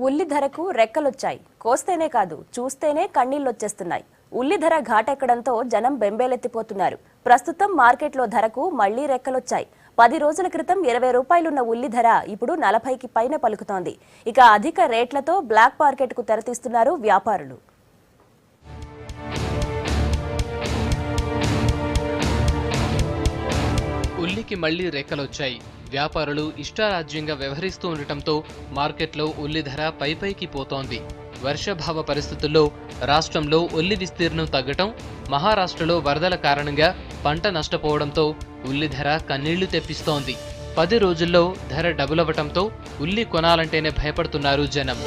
ఉల్లి ధరకు రెక్కలొచ్చాయి. కోస్తేనే కాదు, చూస్తేనే కన్నీళ్లొచ్చేస్తున్నాయి. ఉల్లి ధర ఘాటెక్కడంతో జనం బెంబేలెత్తిపోతున్నారు. ప్రస్తుతం మార్కెట్లో ధరకు మళ్లీ రెక్కలొచ్చాయి. 10 రోజుల క్రితం 20 రూపాయలున్న ఉల్లి ధర ఇప్పుడు 40కి పైన పలుకుతోంది. ఇక అధిక రేట్లతో బ్లాక్ మార్కెట్కు తెరతీస్తున్నారు వ్యాపారులు. ఉల్లికి మళ్లీ రెక్కలొచ్చాయి. వ్యాపారులు ఇష్టారాజ్యంగా వ్యవహరిస్తూ ఉండటంతో మార్కెట్లో ఉల్లి ధర పైపైకి పోతోంది. వర్షాభావ పరిస్థితుల్లో రాష్ట్రంలో ఉల్లి విస్తీర్ణం తగ్గటం, మహారాష్ట్రలో వరదల కారణంగా పంట నష్టపోవడంతో ఉల్లి ధర కన్నీళ్లు తెప్పిస్తోంది. 10 రోజుల్లో ధర డబుల్ అవ్వటంతో ఉల్లి కొనాలంటేనే భయపడుతున్నారు జనం.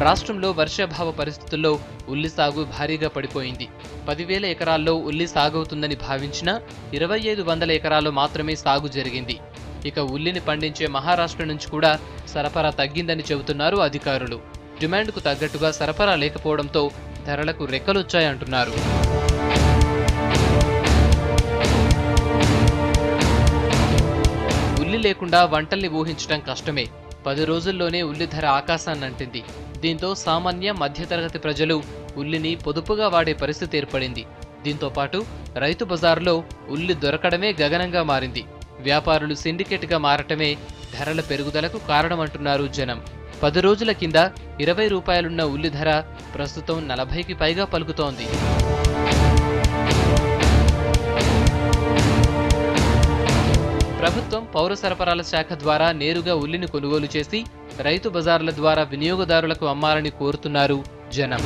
రాష్ట్రంలో వర్షాభావ పరిస్థితుల్లో ఉల్లి సాగు భారీగా పడిపోయింది. 10,000 ఎకరాల్లో ఉల్లి సాగవుతుందని భావించినా 2,500 ఎకరాల్లో మాత్రమే సాగు జరిగింది. ఇక ఉల్లిని పండించే మహారాష్ట్ర నుంచి కూడా సరఫరా తగ్గిందని చెబుతున్నారు అధికారులు. డిమాండ్కు తగ్గట్టుగా సరఫరా లేకపోవడంతో ధరలకు రెక్కలొచ్చాయంటున్నారు. ఉల్లి లేకుండా వంటల్ని ఊహించడం కష్టమే. 10 రోజుల్లోనే ఉల్లి ధర ఆకాశాన్నంటింది. దీంతో సామాన్య మధ్యతరగతి ప్రజలు ఉల్లిని పొదుపుగా వాడే పరిస్థితి ఏర్పడింది. దీంతో పాటు రైతు బజారులో ఉల్లి దొరకడమే గగనంగా మారింది. వ్యాపారులు సిండికేట్గా మారటమే ధరల పెరుగుదలకు కారణమంటున్నారు జనం. 10 రోజుల కింద 20 రూపాయలున్న ఉల్లి ధర ప్రస్తుతం 40కి పైగా పలుకుతోంది. ప్రభుత్వం పౌర సరఫరాల శాఖ ద్వారా నేరుగా ఉల్లిని కొనుగోలు చేసి రైతు బజార్ల ద్వారా వినియోగదారులకు అమ్మాలని కోరుతున్నారు జనం.